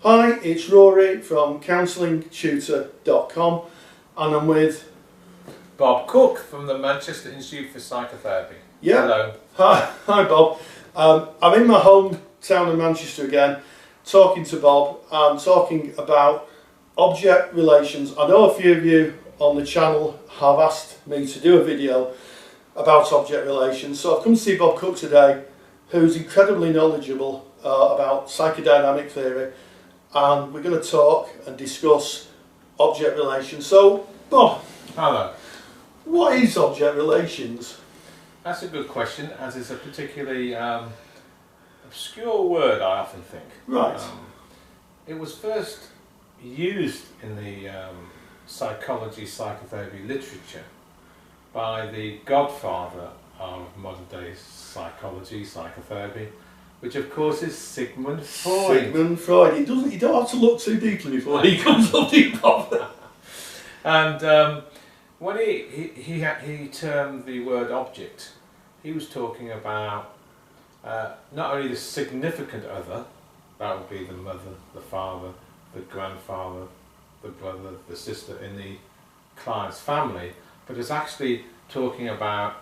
Hi, it's Rory from counsellingtutor.com and I'm with Bob Cook from the Manchester Institute for Psychotherapy. Yeah. Hello. Hi Bob. I'm in my hometown of Manchester again, talking to Bob and talking about object relations. I know a few of you on the channel have asked me to do a video about object relations, so I've come to see Bob Cook today, who's incredibly knowledgeable about psychodynamic theory, and we're going to talk and discuss object relations. So Bob, Hello. what is object relations? That's a good question, as is a particularly obscure word, I often think. Right. It was first used in the psychology, psychotherapy literature by the godfather of modern day psychology, psychotherapy, which of course is Sigmund Freud. Sigmund Freud. You don't have to look too deeply before he comes up with Bob. And when he termed the word object, he was talking about not only the significant other, that would be the mother, the father, the grandfather, the brother, the sister in the client's family, but it's actually talking about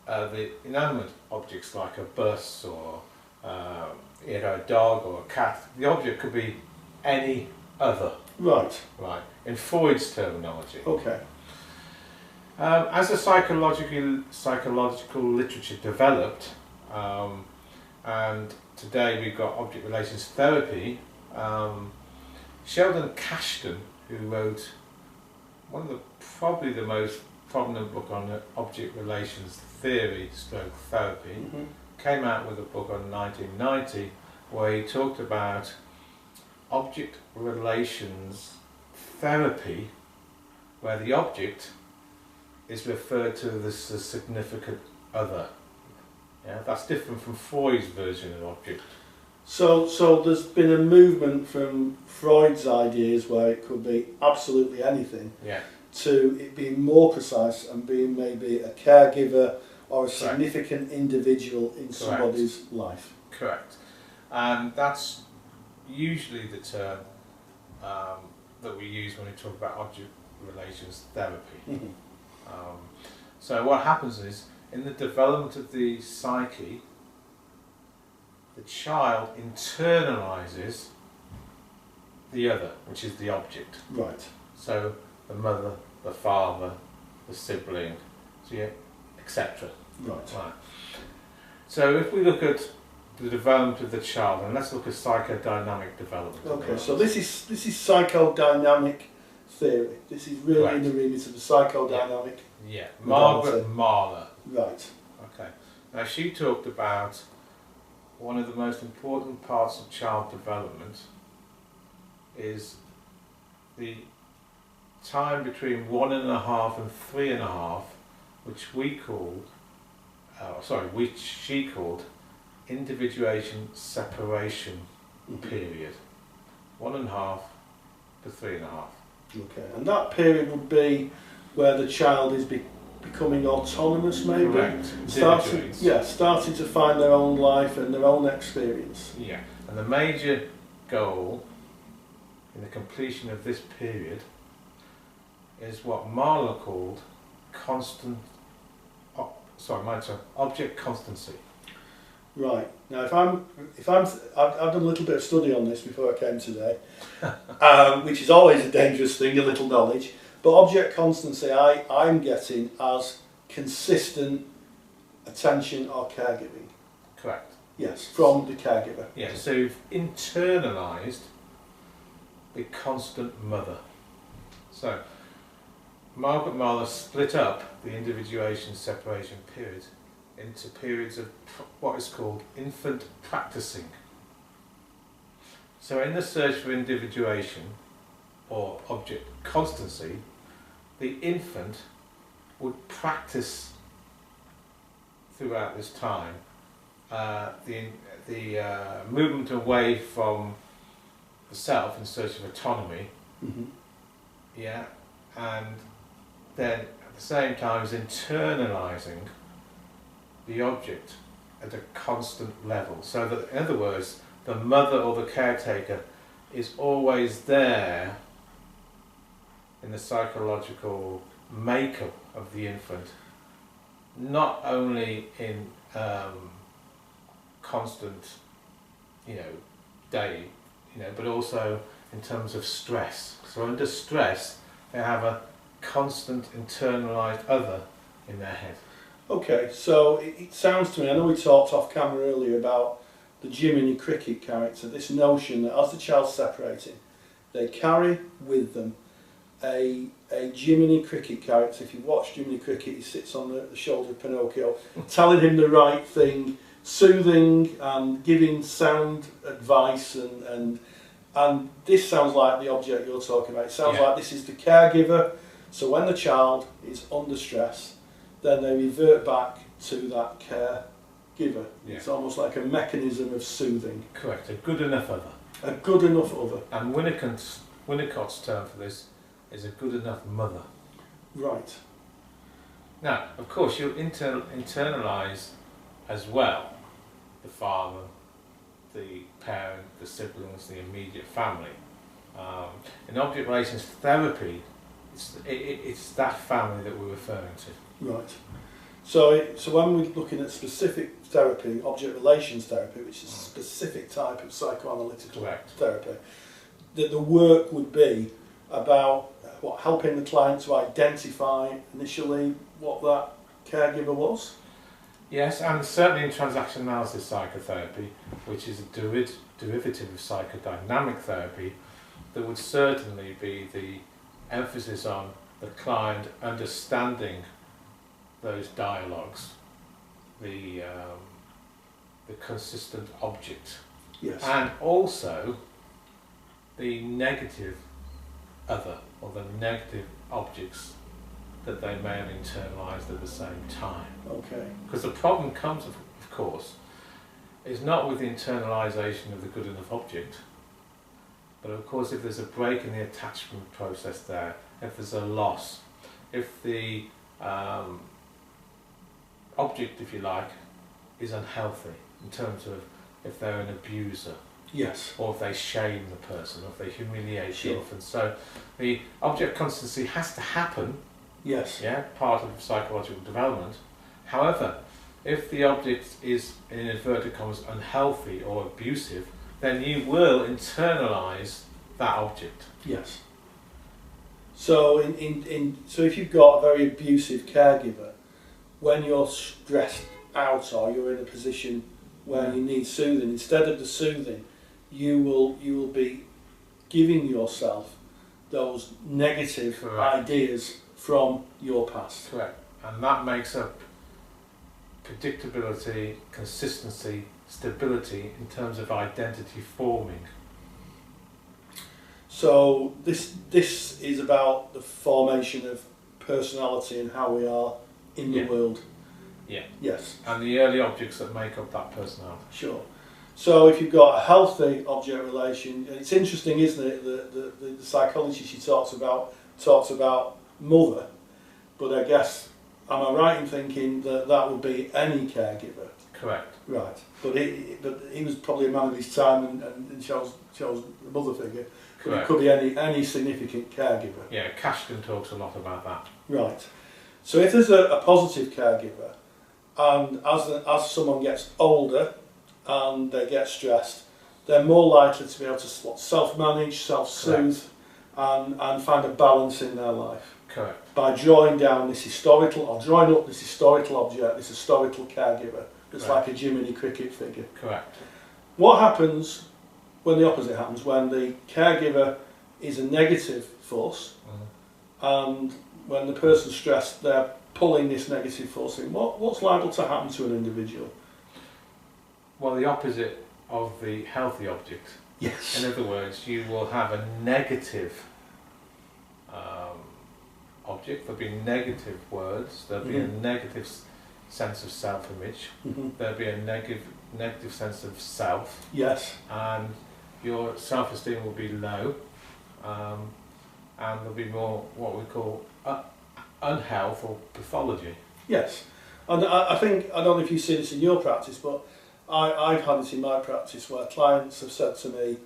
the inanimate objects like a bus or a dog or a cat. The object could be any other. Right. Right. In Freud's terminology. Okay. As the psychological literature developed, and today we've got object relations therapy, Sheldon Cashton, who wrote one of probably the most prominent book on object relations theory stroke therapy, came out with a book in 1990 where he talked about object relations therapy, where the object is referred to as a significant other. Yeah, that's different from Freud's version of object. So there's been a movement from Freud's ideas where it could be absolutely anything, yeah, to it being more precise and being maybe a caregiver or a Correct. significant individual in Correct. somebody's life. Correct. And that's usually the term that we use when we talk about object relations therapy. So what happens is, in the development of the psyche, the child internalises the other, which is the object. Right. So the mother, the father, the sibling, so yeah, etc. Right. Right. So if we look at the development of the child, and let's look at psychodynamic development. Okay. So this is psychodynamic theory. This is really Right. in the remit of the psychodynamic. Yeah, Margaret Mahler. Right. Okay. Now she talked about one of the most important parts of child development is the time between 1.5 and 3.5, which which she called individuation separation period. 1.5 to 3.5. Okay. And that period would be where the child is becoming autonomous, maybe. Correct. Starting to find their own life and their own experience. Yeah. And the major goal in the completion of this period is what Mahler called object constancy. Right. Now, I've done a little bit of study on this before I came today, which is always a dangerous thing, a little knowledge. But object constancy, I'm getting as consistent attention or caregiving. Correct. Yes, from the caregiver. Yeah. So you've internalised the constant mother. So Margaret Mahler split up the individuation separation period into periods of what is called infant practicing. So in the search for individuation or object constancy, the infant would practice throughout this time the movement away from the self in search of autonomy, yeah, and then at the same time is internalising the object at a constant level. So that, in other words, the mother or the caretaker is always there in the psychological makeup of the infant, not only in constant, day, but also in terms of stress. So under stress, they have a constant internalized other in their head. Okay, so it sounds to me, I know we talked off camera earlier about the Jiminy Cricket character, this notion that as the child's separating, they carry with them a Jiminy Cricket character. If you watch Jiminy Cricket, he sits on the shoulder of Pinocchio, telling him the right thing, soothing and giving sound advice, and this sounds like the object you're talking about. It sounds like this is the caregiver, so when the child is under stress, then they revert back to that caregiver. Yeah. It's almost like a mechanism of soothing. Correct, a good enough other. A good enough other. And Winnicott's term for this is a good enough mother. Right. Now, of course, you'll internalise as well the father, the parent, the siblings, the immediate family. In object relations therapy, it's that family that we're referring to. Right. So when we're looking at specific therapy, object relations therapy, which is a specific type of psychoanalytical Correct. therapy, that the work would be about helping the client to identify initially what that caregiver was. Yes, and certainly in transaction analysis psychotherapy, which is a derivative of psychodynamic therapy, there would certainly be the emphasis on the client understanding those dialogues, the consistent object, Yes. and also the negative other, or the negative objects that they may have internalised at the same time. Okay. Because the problem comes, of course, is not with the internalisation of the good enough object, but of course if there's a break in the attachment process there, if there's a loss, if the object, if you like, is unhealthy in terms of if they're an abuser, Yes. or if they shame the person, or if they humiliate Sure. the infant. So the object constancy has to happen, Yes. part of psychological development. However, if the object is, in inverted commas, unhealthy or abusive, then you will internalise that object. Yes. So so if you've got a very abusive caregiver, when you're stressed out or you're in a position where you need soothing, instead of the soothing, you will be giving yourself those negative Correct. ideas from your past. Correct. And that makes up predictability, consistency, stability in terms of identity forming. So this is about the formation of personality and how we are in the world. Yeah. Yes. And the early objects that make up that personality. Sure. So if you've got a healthy object relation, and it's interesting, isn't it, the psychology she talks about mother, but I guess, am I right in thinking that would be any caregiver? Correct. Right. But he was probably a man of his time and chose the mother figure. But it Correct. could be any significant caregiver. Yeah, Kashkin talks a lot about that. Right. So if there's a positive caregiver, and as someone gets older and they get stressed, they're more likely to be able to self-manage, self-soothe, and find a balance in their life Correct. by drawing up this historical object, this historical caregiver. It's like a Jiminy Cricket figure. Correct. What happens when the opposite happens, when the caregiver is a negative force, and when the person's stressed, they're pulling this negative force in? What's liable to happen to an individual? Well, the opposite of the healthy object. Yes. In other words, you will have a negative object. There'll be negative words. There'll be a negative sense of self-image. There'll be a negative sense of self. Yes. And your self-esteem will be low, and there'll be more what we call unhealth or pathology. Yes. And I think, I don't know if you see this in your practice, but I've had it in my practice where clients have said to me,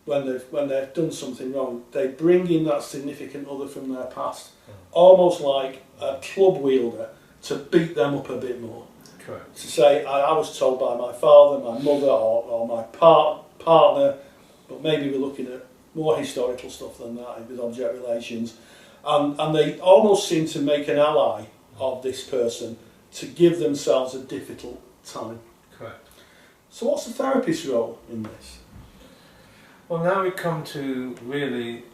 when they've done something wrong, they bring in that significant other from their past, almost like a club wielder, to beat them up a bit more. Correct. To say, I was told by my father, my mother, or my partner, but maybe we're looking at more historical stuff than that with object relations, and they almost seem to make an ally of this person to give themselves a difficult time. Correct. So what's the therapist's role in this? Well, now we come to really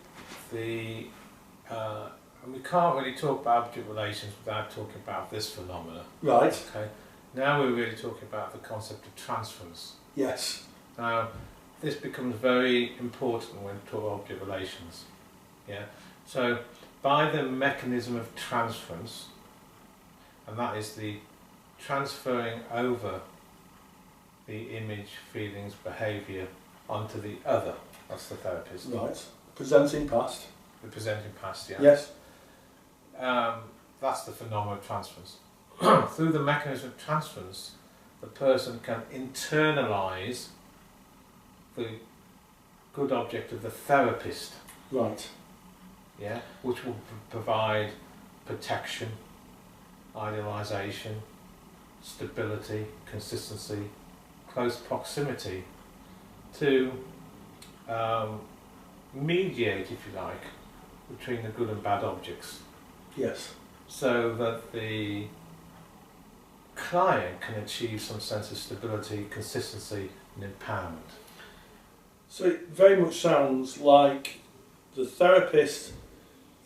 the, and we can't really talk about object relations without talking about this phenomena. Right. Okay. Now we're really talking about the concept of transference. Yes. Now, this becomes very important when we talk about object relations. Yeah. So, by the mechanism of transference, and that is the transferring over the image, feelings, behaviour onto the other. That's the therapist. Right. Presenting past. The presenting past, yeah. Yes. That's the phenomenon of transference. Through the mechanism of transference, the person can internalise the good object of the therapist. Right. Yeah, which will provide protection, idealisation, stability, consistency, close proximity to mediate, if you like, between the good and bad objects, Yes. so that the client can achieve some sense of stability, consistency and empowerment. So it very much sounds like the therapist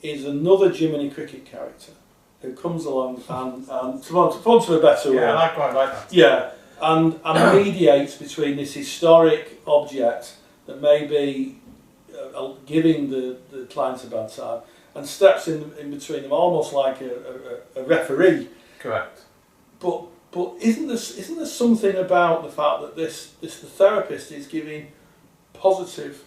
is another Jiminy Cricket character who comes along and to want a better word. I quite like that. Yeah, and mediates between this historic object that may be giving the client a bad time, and steps in between them almost like a referee. Correct. But isn't there something about the fact that the therapist is giving positive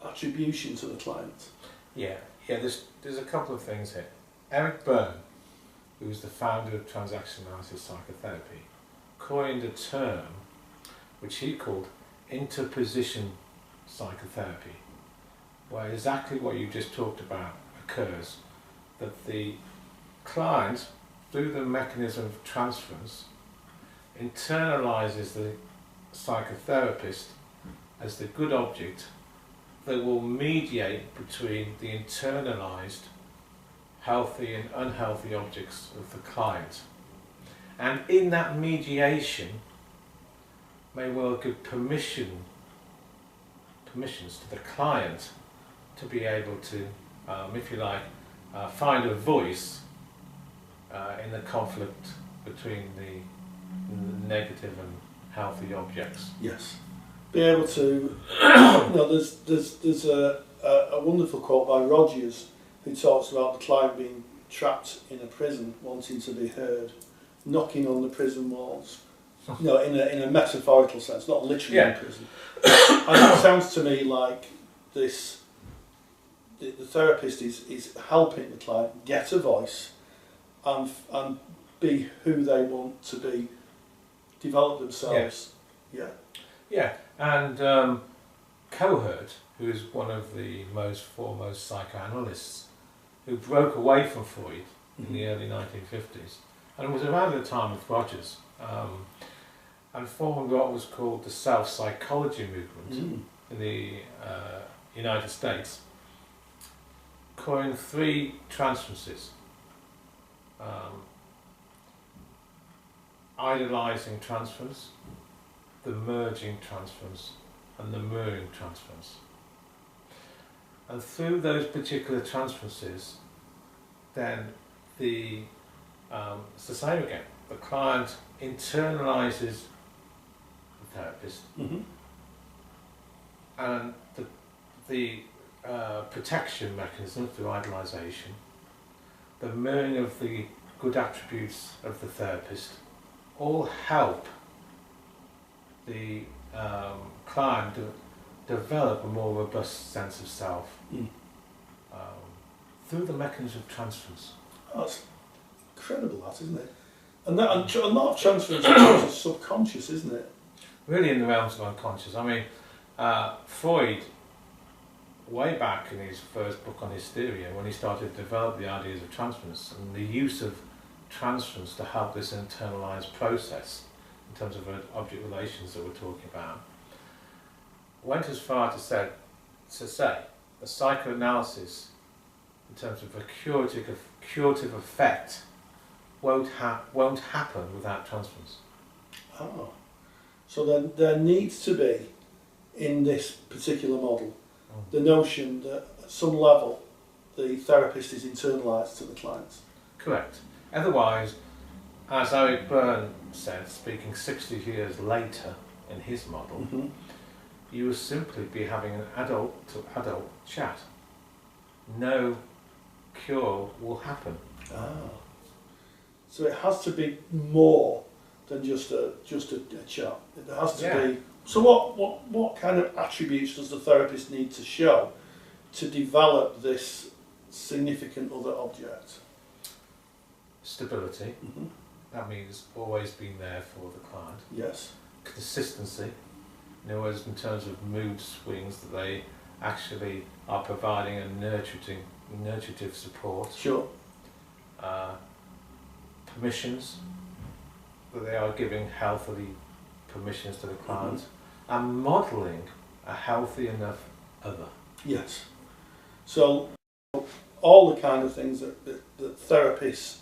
attribution to the client? Yeah. There's a couple of things here. Eric Byrne, who was the founder of transaction analysis psychotherapy, coined a term which he called interposition psychotherapy, where exactly what you just talked about occurs, that the client, through the mechanism of transference, internalises the psychotherapist as the good object that will mediate between the internalised healthy and unhealthy objects of the client. And in that mediation may well give permissions to the client to be able to, if you like, find a voice in the conflict between the negative and healthy objects. Yes. Be able to, there's a wonderful quote by Rogers who talks about the client being trapped in a prison, wanting to be heard, knocking on the prison walls. In a metaphorical sense, not literally in prison. And it sounds to me like the therapist is helping the client get a voice and be who they want to be, develop themselves. Yeah, and Cohert, who is one of the most foremost psychoanalysts, who broke away from Freud in the early 1950s, and was around at the time with Rogers, and formed what was called the self-psychology movement in the United States, coined three transferences: idealizing transference, the merging transference, and the mirroring transference. And through those particular transferences, then it's the same again. The client internalises the therapist, and the protection mechanism through idealisation, the mirroring of the good attributes of the therapist, all help the client to develop a more robust sense of self through the mechanism of transference. That's incredible, that, isn't it? And a lot of transference is subconscious, isn't it? Really in the realms of unconscious. I mean, Freud, way back in his first book on hysteria, when he started to develop the ideas of transference and the use of transference to help this internalized process in terms of object relations that we're talking about, went as far to say a psychoanalysis in terms of a curative effect won't happen without transference. Oh. So then there needs to be, in this particular model, the notion that at some level the therapist is internalised to the clients. Correct. Otherwise, as Eric Byrne said, speaking 60 years later in his model, Mm-hmm. you will simply be having an adult-to-adult chat. No cure will happen. Ah. So it has to be more than just a chat. It has to be. So what kind of attributes does the therapist need to show to develop this significant other object? Stability. Mm-hmm. That means always being there for the client. Yes. Consistency. In other words, in terms of mood swings, that they actually are providing a nurturative support. Sure. Permissions, that they are giving healthily permissions to the client, and modelling a healthy enough other. Yes. So all the kind of things that therapists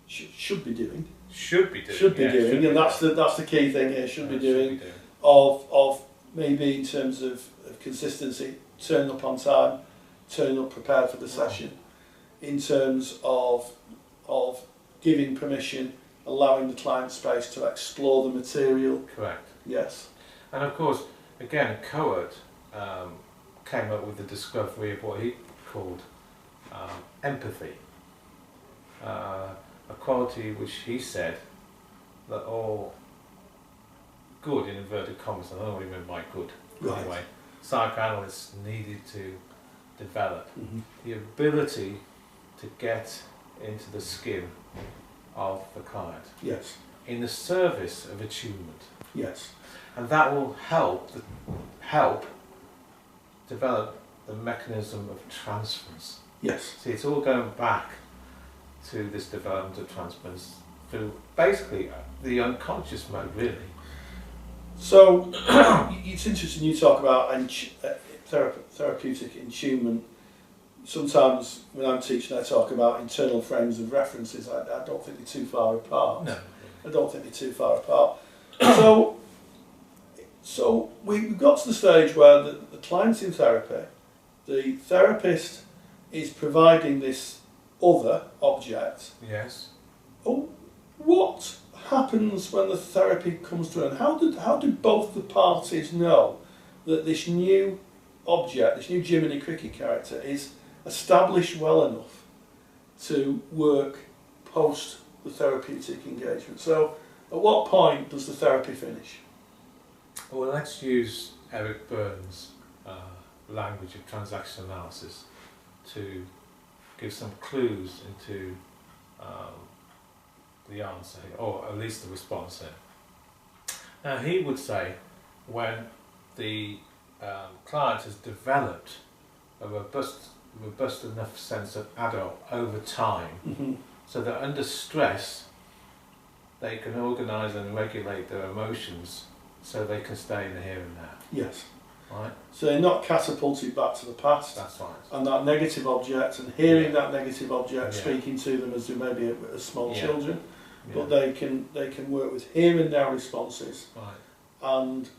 should be doing. Should be doing, and that's the key thing here. Should be doing. Of maybe in terms of consistency, turning up on time, turning up prepared for the session, in terms of giving permission, allowing the client space to explore the material. Correct. Yes. And of course, again, Cohen came up with the discovery of what he called empathy, a quality which he said that all good, in inverted commas, I don't know what he meant by good, Right. anyway, psychoanalysts needed to develop Mm-hmm. the ability to get into the skin of the client Yes. in the service of attunement. Yes. And that will help develop the mechanism of transference. Yes. See, it's all going back to this development of transference through basically the unconscious mode, really. So it's interesting you talk about therapeutic attunement. Sometimes when I'm teaching, I talk about internal frames of references. I don't think they're too far apart. No. I don't think they're too far apart. So we've got to the stage where the client's in therapy, the therapist is providing this other object. Yes. Oh, what happens when the therapy comes to an end? How do both the parties know that this new object, this new Jiminy Cricket character, is established well enough to work post the therapeutic engagement? So at what point does the therapy finish? Well, let's use Eric Byrne's language of transaction analysis to give some clues into the answer here, or at least the response here. Now, he would say when the client has developed a robust enough sense of adult over time, Mm-hmm. so that under stress they can organise and regulate their emotions so they can stay in the here and now. Yes. Right? So they're not catapulted back to the past. That's right. And that negative object, and hearing that negative object Yeah. speaking to them as they may be as small Yeah. children, Yeah. but they can work with here and now responses, Right. and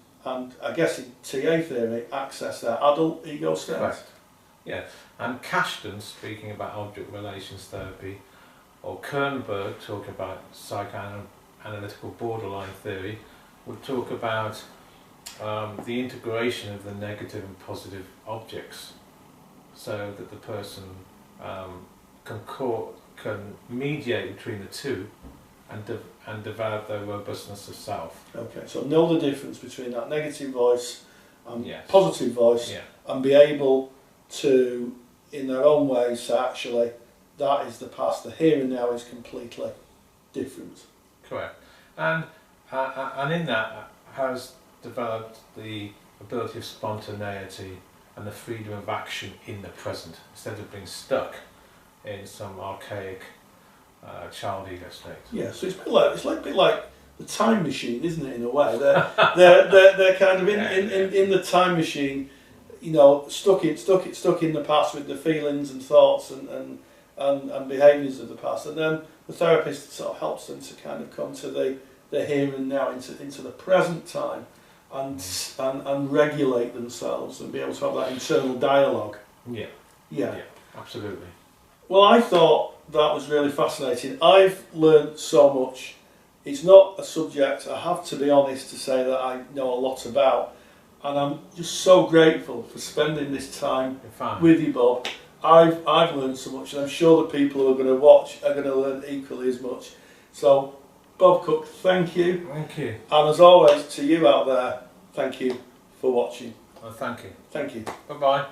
I guess in TA theory access their adult ego states. Correct. Yeah. And Kashtan, speaking about object relations therapy, or Kernberg, talking about psychoanalytical borderline theory, would talk about the integration of the negative and positive objects, so that the person can mediate between the two and develop their robustness of self. Okay, so know the difference between that negative voice and Yes. positive voice, Yeah. and be able to, in their own ways, say actually that is the past. The here and now is completely different. Correct. And in that has developed the ability of spontaneity, and the freedom of action in the present, instead of being stuck in some archaic child ego state. Yeah, so it's a bit like the time machine, isn't it? In a way, they're kind of in the time machine, you know, stuck in the past with the feelings and thoughts and behaviours of the past, and then the therapist sort of helps them to kind of come to the here and now, into the present time, and regulate themselves and be able to have that internal dialogue. Yeah, Absolutely. Well, I thought that was really fascinating. I've learned so much. It's not a subject, I have to be honest to say, that I know a lot about, and I'm just so grateful for spending this time with you, Bob. I've learned so much, and I'm sure the people who are going to watch are going to learn equally as much. So, Bob Cook, thank you. Thank you. And as always, to you out there, thank you for watching. Well, thank you. Thank you. Bye-bye.